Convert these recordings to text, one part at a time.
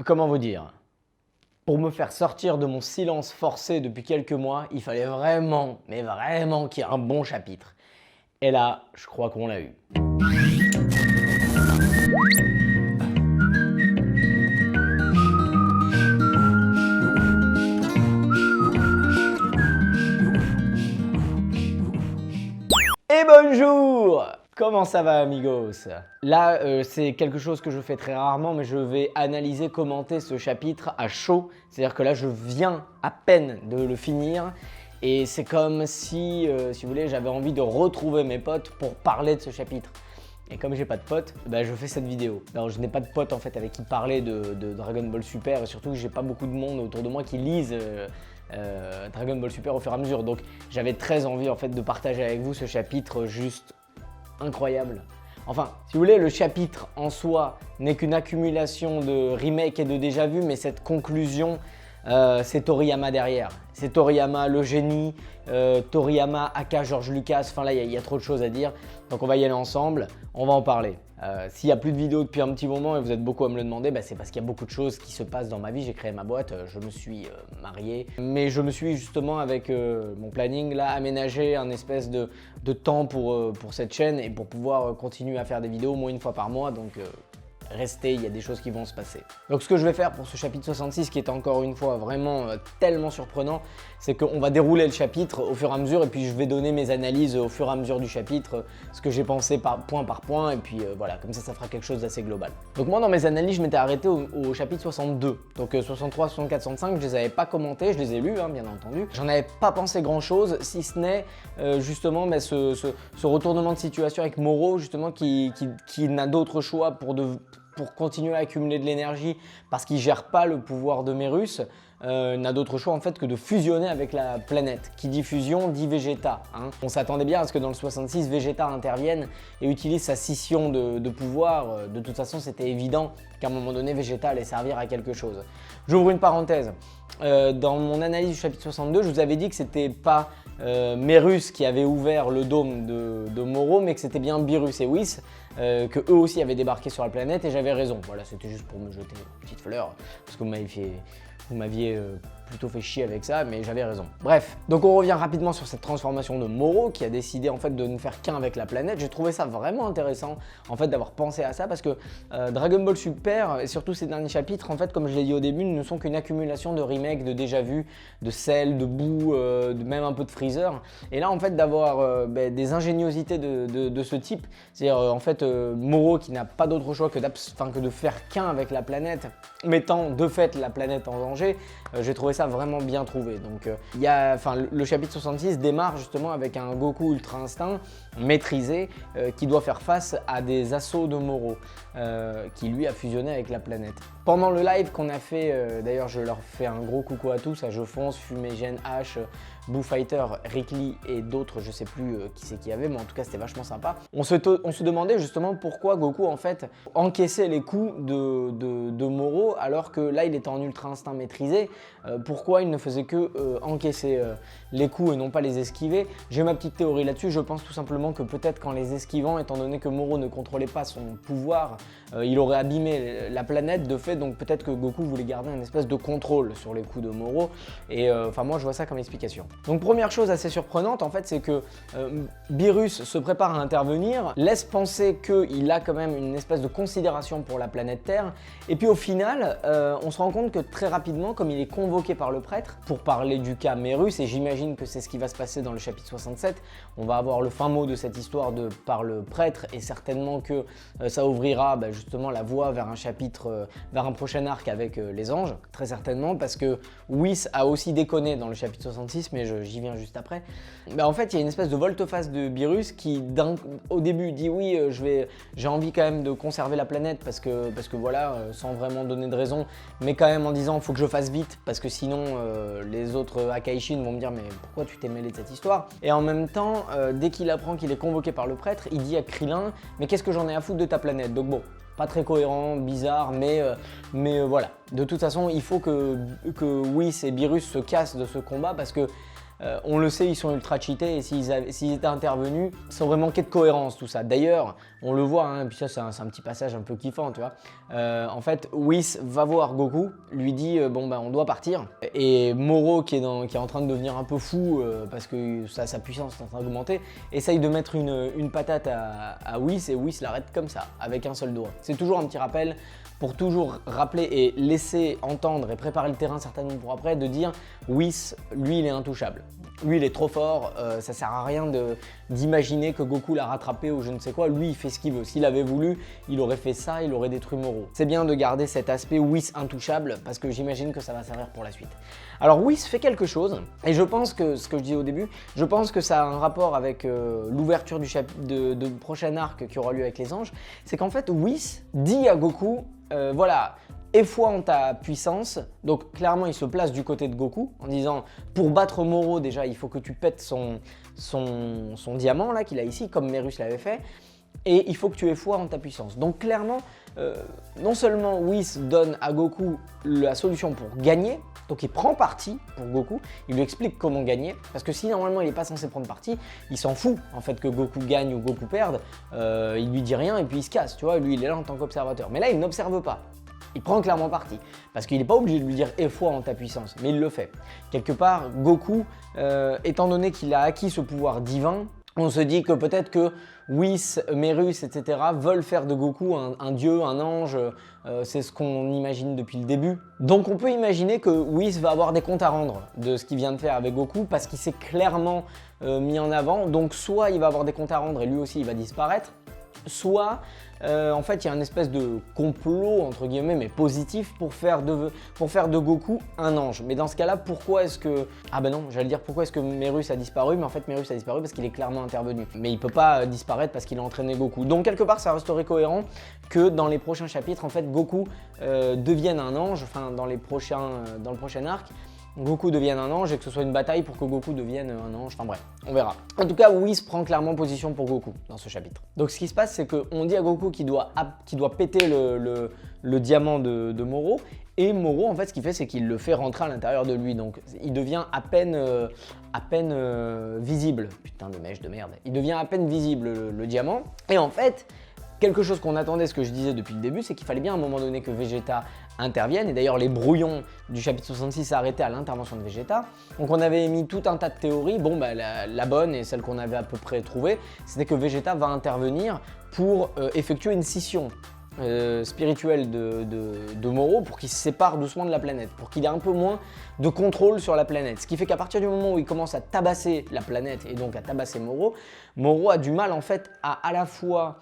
Comment vous dire? Pour me faire sortir de mon silence forcé depuis quelques mois, il fallait vraiment, mais vraiment qu'il y ait un bon chapitre. Et là, je crois qu'on l'a eu. Et bonjour! Comment ça va, amigos? Là, c'est quelque chose que je fais très rarement, mais je vais analyser, commenter ce chapitre à chaud. C'est-à-dire que là, je viens à peine de le finir. Et c'est comme si vous voulez, j'avais envie de retrouver mes potes pour parler de ce chapitre. Et comme j'ai pas de potes, je fais cette vidéo. Alors je n'ai pas de potes en fait avec qui parler de Dragon Ball Super et surtout que j'ai pas beaucoup de monde autour de moi qui lisent Dragon Ball Super au fur et à mesure. Donc j'avais très envie en fait de partager avec vous ce chapitre juste incroyable. Enfin, si vous voulez, le chapitre en soi n'est qu'une accumulation de remakes et de déjà-vu, mais cette conclusion, c'est Toriyama derrière. C'est Toriyama le génie, Toriyama aka George Lucas, enfin là il y a trop de choses à dire, donc on va y aller ensemble, on va en parler. S'il n'y a plus de vidéos depuis un petit moment et vous êtes beaucoup à me le demander, c'est parce qu'il y a beaucoup de choses qui se passent dans ma vie. J'ai créé ma boîte, je me suis marié, mais je me suis justement avec mon planning là aménagé un espèce de temps pour cette chaîne et pour pouvoir continuer à faire des vidéos au moins une fois par mois, donc restez, il y a des choses qui vont se passer. Donc ce que je vais faire pour ce chapitre 66 qui est encore une fois vraiment tellement surprenant, c'est qu'on va dérouler le chapitre au fur et à mesure et puis je vais donner mes analyses au fur et à mesure du chapitre, ce que j'ai pensé par point et puis voilà, comme ça fera quelque chose d'assez global. Donc moi dans mes analyses, je m'étais arrêté au chapitre 62. Donc 63, 64, 65, je les avais pas commentés, je les ai lus bien entendu. J'en avais pas pensé grand chose, si ce n'est justement ce retournement de situation avec Moro justement qui n'a d'autre choix pour continuer à accumuler de l'énergie parce qu'il ne gère pas le pouvoir de Mérus, n'a d'autre choix en fait que de fusionner avec la planète. Qui dit fusion dit Vegeta. On s'attendait bien à ce que dans le 66, Vegeta intervienne et utilise sa scission de pouvoir. De toute façon, c'était évident qu'à un moment donné, Vegeta allait servir à quelque chose. J'ouvre une parenthèse. Dans mon analyse du chapitre 62, je vous avais dit que c'était pas Mérus qui avait ouvert le dôme de Moro, mais que c'était bien Beerus et Whis, que eux aussi avaient débarqué sur la planète et j'avais raison. Voilà, c'était juste pour me jeter une petite fleur, parce que vous m'aviez plutôt fait chier avec ça, mais j'avais raison. Bref, donc on revient rapidement sur cette transformation de Moro qui a décidé en fait de ne faire qu'un avec la planète. J'ai trouvé ça vraiment intéressant en fait d'avoir pensé à ça parce que Dragon Ball Super et surtout ces derniers chapitres en fait comme je l'ai dit au début ne sont qu'une accumulation de remakes, de déjà-vu, de Cell, de Boo, même un peu de Freezer. Et là en fait d'avoir des ingéniosités de ce type, c'est-à-dire en fait Moro qui n'a pas d'autre choix que de faire qu'un avec la planète, mettant de fait la planète en danger, j'ai trouvé ça vraiment bien trouvé. Donc le chapitre 66 démarre justement avec un Goku Ultra Instinct maîtrisé qui doit faire face à des assauts de Moro qui lui a fusionné avec la planète. Pendant le live qu'on a fait, d'ailleurs je leur fais un gros coucou à tous, à Je Fonce, Fumégène, H, Boo Fighter, Rick Lee et d'autres, je sais plus qui c'est qu'il y avait, mais en tout cas c'était vachement sympa. On se demandait justement pourquoi Goku en fait encaissait les coups de Moro alors que là il était en Ultra Instinct maîtrisé. Pourquoi il ne faisait que encaisser les coups et non pas les esquiver? J'ai ma petite théorie là-dessus, je pense tout simplement que peut-être qu'en les esquivant, étant donné que Moro ne contrôlait pas son pouvoir, il aurait abîmé la planète de fait, donc peut-être que Goku voulait garder une espèce de contrôle sur les coups de Moro, et moi je vois ça comme explication. Donc première chose assez surprenante en fait, c'est que Beerus se prépare à intervenir, laisse penser qu'il a quand même une espèce de considération pour la planète Terre, et puis au final, on se rend compte que très rapidement, comme il est convoqué par le prêtre pour parler du cas Mérus, et j'imagine que c'est ce qui va se passer dans le chapitre 67, on va avoir le fin mot de cette histoire par le prêtre, et certainement que ça ouvrira justement la voie vers un chapitre, vers un prochain arc avec les anges, très certainement, parce que Whis a aussi déconné dans le chapitre 66, mais j'y viens juste après. En fait, il y a une espèce de volte-face de Beerus qui, au début, dit oui, j'ai envie quand même de conserver la planète parce que voilà, sans vraiment donner de raison, mais quand même en disant faut que je fasse vite parce que sinon les autres Akaishin vont me dire mais pourquoi tu t'es mêlé de cette histoire? Et en même temps, dès qu'il apprend qu'il est convoqué par le prêtre, il dit à Krillin mais qu'est-ce que j'en ai à foutre de ta planète? Donc bon, pas très cohérent, bizarre, mais voilà. De toute façon, il faut que Whis et Beerus se cassent de ce combat parce que On le sait, ils sont ultra cheatés et s'ils étaient intervenus, ça aurait manqué de cohérence tout ça. D'ailleurs, on le voit, hein, et puis ça c'est un petit passage un peu kiffant, tu vois. En fait, Whis va voir Goku, lui dit bon bah on doit partir. Et Moro qui est en train de devenir un peu fou parce que sa puissance est en train d'augmenter, essaye de mettre une patate à Whis et Whis l'arrête comme ça, avec un seul doigt. C'est toujours un petit rappel pour toujours rappeler et laisser entendre et préparer le terrain certainement pour après, de dire Whis, lui il est intouchable. Lui il est trop fort, ça sert à rien d'imaginer que Goku l'a rattrapé ou je ne sais quoi, lui il fait ce qu'il veut. S'il avait voulu, il aurait fait ça, il aurait détruit Moro. C'est bien de garder cet aspect Whis intouchable parce que j'imagine que ça va servir pour la suite. Alors Whis fait quelque chose et je pense que, ce que je disais au début, je pense que ça a un rapport avec l'ouverture du de prochain arc qui aura lieu avec les anges, c'est qu'en fait Whis dit à Goku, voilà, aie foi en ta puissance. Donc clairement il se place du côté de Goku en disant pour battre Moro déjà il faut que tu pètes son diamant là qu'il a ici comme Merus l'avait fait et il faut que tu aies foi en ta puissance. Donc clairement non seulement Whis donne à Goku la solution pour gagner, donc il prend parti pour Goku, il lui explique comment gagner, parce que si normalement il n'est pas censé prendre parti, il s'en fout en fait que Goku gagne ou Goku perde, il lui dit rien et puis il se casse, tu vois, lui il est là en tant qu'observateur. Mais là il n'observe pas. Il prend clairement parti, parce qu'il n'est pas obligé de lui dire « aie foi en ta puissance », mais il le fait. Quelque part, Goku, étant donné qu'il a acquis ce pouvoir divin, on se dit que peut-être que Whis, Merus, etc. veulent faire de Goku un dieu, un ange, c'est ce qu'on imagine depuis le début. Donc on peut imaginer que Whis va avoir des comptes à rendre de ce qu'il vient de faire avec Goku, parce qu'il s'est clairement mis en avant. Donc soit il va avoir des comptes à rendre et lui aussi il va disparaître, soit en fait il y a une espèce de complot entre guillemets mais positif pour faire de Goku un ange. Mais dans ce cas là pourquoi est-ce que... Ah ben non, j'allais dire pourquoi est-ce que Merus a disparu, mais en fait Merus a disparu parce qu'il est clairement intervenu. Mais il peut pas disparaître parce qu'il a entraîné Goku. Donc quelque part ça resterait cohérent que dans les prochains chapitres en fait Goku devienne un ange, enfin dans le prochain arc, Goku devienne un ange et que ce soit une bataille pour que Goku devienne un ange, enfin bref, on verra. En tout cas, Whis prend clairement position pour Goku dans ce chapitre. Donc ce qui se passe, c'est qu'on dit à Goku qu'il doit péter le diamant de Moro, et Moro, en fait, ce qu'il fait, c'est qu'il le fait rentrer à l'intérieur de lui, donc il devient à peine visible. Putain de mèche de merde. Il devient à peine visible le diamant, et en fait, quelque chose qu'on attendait, ce que je disais depuis le début, c'est qu'il fallait bien à un moment donné que Vegeta intervienne. Et d'ailleurs, les brouillons du chapitre 66 s'arrêtaient à l'intervention de Vegeta. Donc on avait émis tout un tas de théories. Bon, bah, la bonne et celle qu'on avait à peu près trouvée, c'était que Vegeta va intervenir pour effectuer une scission spirituelle de Moro pour qu'il se sépare doucement de la planète, pour qu'il ait un peu moins de contrôle sur la planète. Ce qui fait qu'à partir du moment où il commence à tabasser la planète et donc à tabasser Moro, Moro a du mal en fait à la fois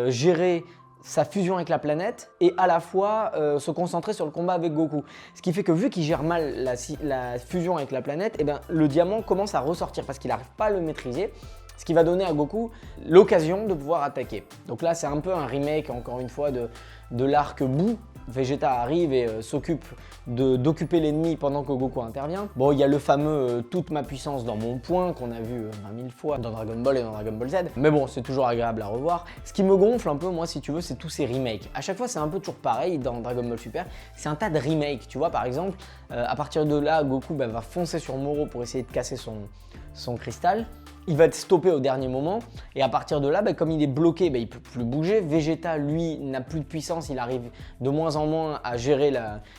gérer sa fusion avec la planète et à la fois se concentrer sur le combat avec Goku. Ce qui fait que vu qu'il gère mal la fusion avec la planète, et ben, le diamant commence à ressortir parce qu'il n'arrive pas à le maîtriser, ce qui va donner à Goku l'occasion de pouvoir attaquer. Donc là c'est un peu un remake encore une fois de l'arc Buu. Vegeta arrive et s'occupe d'occuper l'ennemi pendant que Goku intervient. Bon, il y a le fameux toute ma puissance dans mon poing qu'on a vu 20 000 fois dans Dragon Ball et dans Dragon Ball Z. Mais bon, c'est toujours agréable à revoir. Ce qui me gonfle un peu, moi, si tu veux, c'est tous ces remakes. À chaque fois, c'est un peu toujours pareil dans Dragon Ball Super. C'est un tas de remakes. Tu vois, par exemple, à partir de là, Goku va foncer sur Moro pour essayer de casser son cristal. Il va être stoppé au dernier moment et à partir de là, comme il est bloqué, il ne peut plus bouger. Vegeta, lui, n'a plus de puissance, il arrive de moins en moins à gérer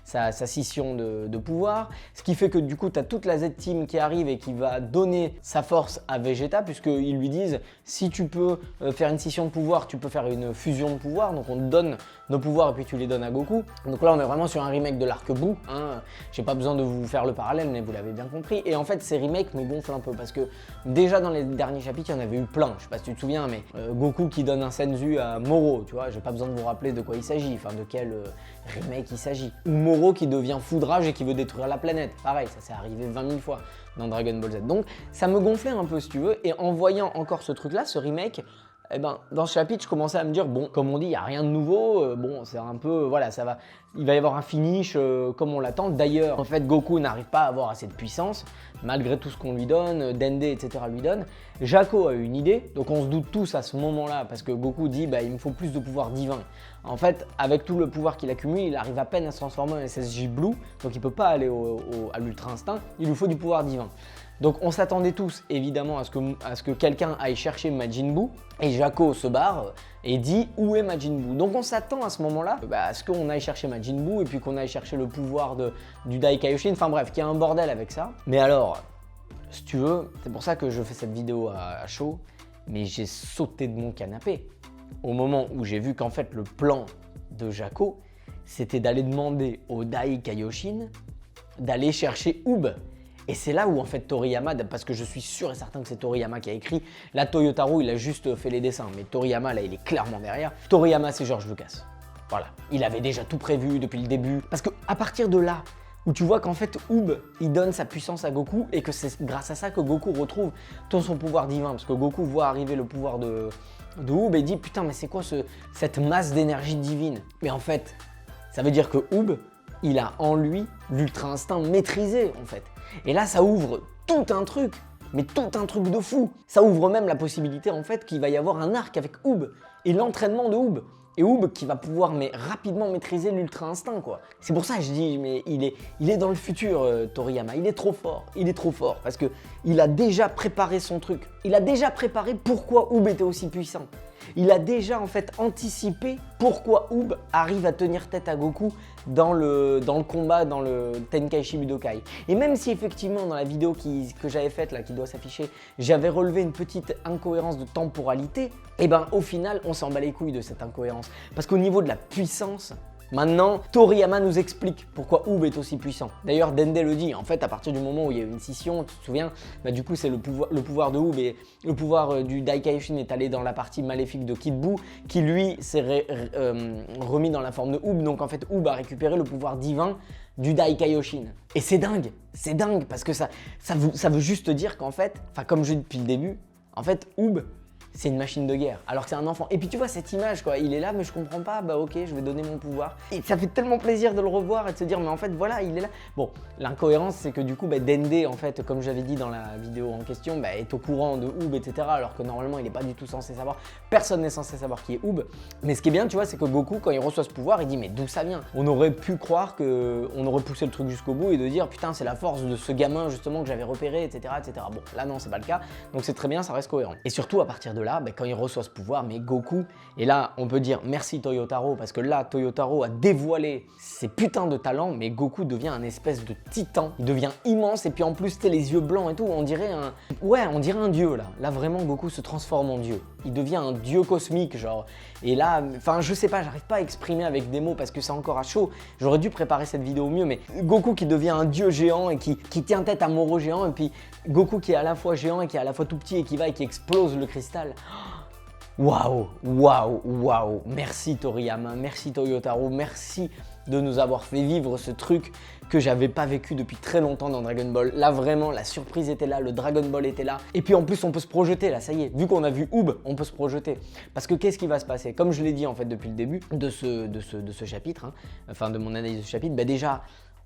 sa scission de pouvoir. Ce qui fait que du coup, tu as toute la Z-Team qui arrive et qui va donner sa force à Vegeta puisqu'ils lui disent si tu peux faire une scission de pouvoir, tu peux faire une fusion de pouvoir. Donc on te donne nos pouvoirs et puis tu les donnes à Goku. Donc là, on est vraiment sur un remake de l'arc Buu. Hein. J'ai pas besoin de vous faire le parallèle, mais vous l'avez bien compris. Et en fait, ces remakes me gonflent un peu parce que déjà dans les derniers chapitres, il y en avait eu plein. Je sais pas si tu te souviens, mais Goku qui donne un Senzu à Moro, tu vois, j'ai pas besoin de vous rappeler de quoi il s'agit, enfin de quel remake il s'agit. Ou Moro qui devient foudrage et qui veut détruire la planète. Pareil, ça s'est arrivé 20 000 fois dans Dragon Ball Z. Donc ça me gonflait un peu si tu veux. Et en voyant encore ce truc-là, ce remake, eh ben, dans ce chapitre, je commençais à me dire, bon, comme on dit, il n'y a rien de nouveau, bon, c'est un peu, voilà, ça va, il va y avoir un finish comme on l'attend. D'ailleurs, en fait, Goku n'arrive pas à avoir assez de puissance, malgré tout ce qu'on lui donne, Dende, etc. lui donne. Jaco a eu une idée, donc on se doute tous à ce moment-là, parce que Goku dit, il me faut plus de pouvoir divin. En fait, avec tout le pouvoir qu'il accumule, il arrive à peine à se transformer en SSJ Blue, donc il ne peut pas aller à l'Ultra Instinct, il lui faut du pouvoir divin. Donc on s'attendait tous évidemment à ce que quelqu'un aille chercher Majin Buu et Jaco se barre et dit où est Majin Buu. Donc on s'attend à ce moment-là à ce qu'on aille chercher Majin Buu et puis qu'on aille chercher le pouvoir du Dai Kaioshin, enfin bref, qu'il y a un bordel avec ça. Mais alors, si tu veux, c'est pour ça que je fais cette vidéo à chaud, mais j'ai sauté de mon canapé au moment où j'ai vu qu'en fait le plan de Jaco, c'était d'aller demander au Dai Kaioshin d'aller chercher Oob. Et c'est là où en fait Toriyama, parce que je suis sûr et certain que c'est Toriyama qui a écrit, là Toyotaro il a juste fait les dessins, mais Toriyama là il est clairement derrière. Toriyama c'est George Lucas. Voilà, il avait déjà tout prévu depuis le début. Parce que à partir de là, où tu vois qu'en fait Oob il donne sa puissance à Goku et que c'est grâce à ça que Goku retrouve tout son pouvoir divin. Parce que Goku voit arriver le pouvoir de Oob et dit putain mais c'est quoi cette masse d'énergie divine? Mais en fait, ça veut dire que Oob, il a en lui l'ultra instinct maîtrisé en fait. Et là, ça ouvre tout un truc, mais tout un truc de fou. Ça ouvre même la possibilité en fait qu'il va y avoir un arc avec Oob et l'entraînement de Oob. Et Oob qui va pouvoir rapidement maîtriser l'ultra instinct quoi. C'est pour ça que je dis mais il est dans le futur Toriyama, il est trop fort parce que il a déjà préparé son truc. Il a déjà préparé pourquoi Oob était aussi puissant. Il a déjà en fait anticipé pourquoi Oob arrive à tenir tête à Goku dans le combat, dans le Tenkaichi Budokai. Et même si effectivement dans la vidéo que j'avais faite là, qui doit s'afficher, j'avais relevé une petite incohérence de temporalité, et ben au final on s'en bat les couilles de cette incohérence. Parce qu'au niveau de la puissance, maintenant, Toriyama nous explique pourquoi Oob est aussi puissant. D'ailleurs, Dende le dit, en fait, à partir du moment où il y a eu une scission, tu te souviens, du coup, c'est le pouvoir de Oob et le pouvoir du Dai Kaioshin est allé dans la partie maléfique de Kid Buu, qui lui s'est remis dans la forme de Oob. Donc en fait, Oob a récupéré le pouvoir divin du Dai Kaioshin. Et c'est dingue, parce que ça veut juste dire qu'en fait, comme je dis depuis le début, en fait, Oob, c'est une machine de guerre, alors que c'est un enfant. Et puis tu vois cette image quoi, il est là mais je comprends pas, bah ok je vais donner mon pouvoir. Et ça fait tellement plaisir de le revoir et de se dire mais en fait voilà il est là. Bon, l'incohérence c'est que du coup Dende en fait comme j'avais dit dans la vidéo en question, est au courant de Oob etc. alors que normalement il n'est pas du tout censé savoir, personne n'est censé savoir qui est Oob. Mais ce qui est bien tu vois c'est que Goku quand il reçoit ce pouvoir il dit mais d'où ça vient? On aurait pu croire qu'on aurait poussé le truc jusqu'au bout et de dire putain c'est la force de ce gamin justement que j'avais repéré etc. Bon là non c'est pas le cas, donc c'est très bien, ça reste cohérent. Et surtout à partir de là, quand il reçoit ce pouvoir, mais Goku, et là on peut dire merci Toyotaro, parce que là Toyotaro a dévoilé ses putains de talents, mais Goku devient un espèce de titan, il devient immense, et puis en plus t'es les yeux blancs et tout, on dirait un dieu là. Là vraiment Goku se transforme en dieu, il devient un dieu cosmique genre, et là, enfin je sais pas, j'arrive pas à exprimer avec des mots parce que c'est encore à chaud, j'aurais dû préparer cette vidéo mieux, mais Goku qui devient un dieu géant et qui tient tête à Moro géant, et puis Goku qui est à la fois géant et qui est à la fois tout petit et qui va et qui explose le cristal. Waouh, merci Toriyama, merci Toyotaro, merci de nous avoir fait vivre ce truc que j'avais pas vécu depuis très longtemps dans Dragon Ball. Là vraiment, la surprise était là, le Dragon Ball était là. Et puis en plus, on peut se projeter là, ça y est. Vu qu'on a vu Oob, on peut se projeter. Parce que qu'est-ce qui va se passer? Comme je l'ai dit en fait depuis le début de ce chapitre, enfin de mon analyse de ce chapitre, déjà,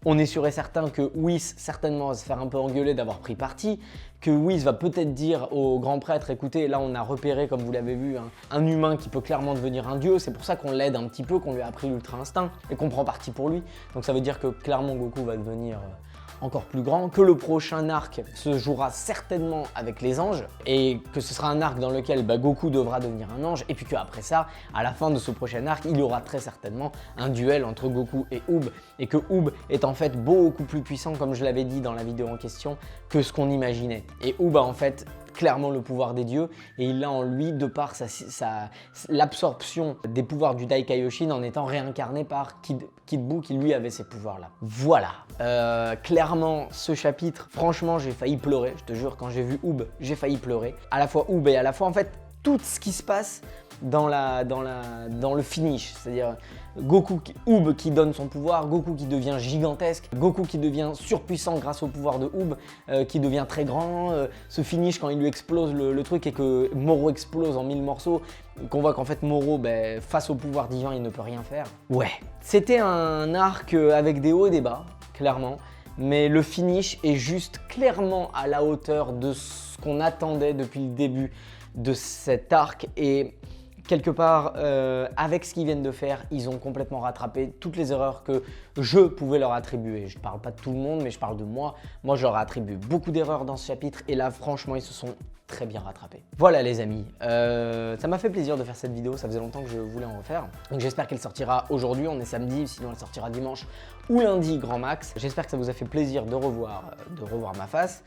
on est sûr et certain que Whis certainement va se faire un peu engueuler d'avoir pris parti, que Whis va peut-être dire au grand prêtre, écoutez, là on a repéré, comme vous l'avez vu, un humain qui peut clairement devenir un dieu, c'est pour ça qu'on l'aide un petit peu, qu'on lui a appris l'ultra instinct et qu'on prend parti pour lui. Donc ça veut dire que clairement Goku va devenir encore plus grand, que le prochain arc se jouera certainement avec les anges et que ce sera un arc dans lequel Goku devra devenir un ange, et puis qu'après ça, à la fin de ce prochain arc, il y aura très certainement un duel entre Goku et Oob, et que Oob est en fait beaucoup plus puissant, comme je l'avais dit dans la vidéo en question, que ce qu'on imaginait. Et Oob a en fait clairement le pouvoir des dieux, et il a en lui, de par l'absorption des pouvoirs du Dai Kaioshin en étant réincarné par Kid Buu qui lui avait ces pouvoirs-là. Voilà, clairement ce chapitre, franchement j'ai failli pleurer, je te jure, quand j'ai vu Oob, j'ai failli pleurer. À la fois Oob et à la fois en fait tout ce qui se passe dans le finish, c'est-à-dire Oob qui donne son pouvoir, Goku qui devient gigantesque, Goku qui devient surpuissant grâce au pouvoir de Oob, qui devient très grand, ce finish quand il lui explose le truc et que Moro explose en 1000 morceaux, qu'on voit qu'en fait Moro, face au pouvoir divin, il ne peut rien faire. Ouais, c'était un arc avec des hauts et des bas, clairement, mais le finish est juste clairement à la hauteur de ce qu'on attendait depuis le début de cet arc, et quelque part, avec ce qu'ils viennent de faire, ils ont complètement rattrapé toutes les erreurs que je pouvais leur attribuer. Je ne parle pas de tout le monde, mais je parle de moi. Moi, je leur attribue beaucoup d'erreurs dans ce chapitre et là, franchement, ils se sont très bien rattrapés. Voilà les amis, ça m'a fait plaisir de faire cette vidéo, ça faisait longtemps que je voulais en refaire. Donc j'espère qu'elle sortira aujourd'hui, on est samedi, sinon elle sortira dimanche ou lundi grand max. J'espère que ça vous a fait plaisir de revoir ma face.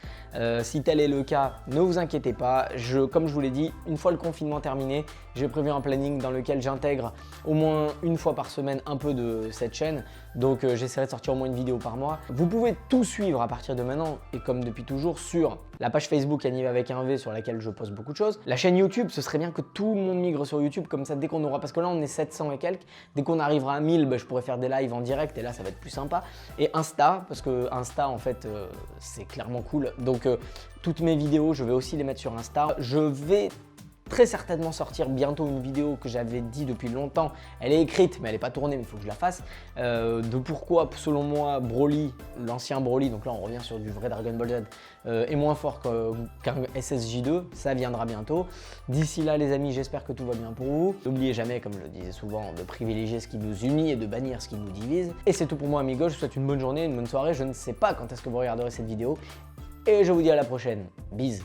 Si tel est le cas, ne vous inquiétez pas, comme je vous l'ai dit, une fois le confinement terminé, j'ai prévu un planning dans lequel j'intègre au moins une fois par semaine un peu de cette chaîne. Donc j'essaierai de sortir au moins une vidéo par mois. Vous pouvez tout suivre à partir de maintenant et comme depuis toujours sur la page Facebook Anniv avec un V sur laquelle je poste beaucoup de choses. La chaîne YouTube, ce serait bien que tout le monde migre sur YouTube comme ça dès qu'on aura, parce que là on est 700 et quelques, dès qu'on arrivera à 1000, je pourrais faire des lives en direct et là ça va être plus sympa. Et Insta, parce que Insta en fait c'est clairement cool. Donc toutes mes vidéos, je vais aussi les mettre sur Insta. Je vais très certainement sortir bientôt une vidéo que j'avais dit depuis longtemps. Elle est écrite mais elle n'est pas tournée, mais il faut que je la fasse. De pourquoi selon moi Broly, l'ancien Broly, donc là on revient sur du vrai Dragon Ball Z, est moins fort qu'un SSJ2, ça viendra bientôt. D'ici là les amis, j'espère que tout va bien pour vous. N'oubliez jamais, comme je le disais souvent, de privilégier ce qui nous unit et de bannir ce qui nous divise. Et c'est tout pour moi amigos, je vous souhaite une bonne journée, une bonne soirée. Je ne sais pas quand est-ce que vous regarderez cette vidéo. Et je vous dis à la prochaine. Bisous.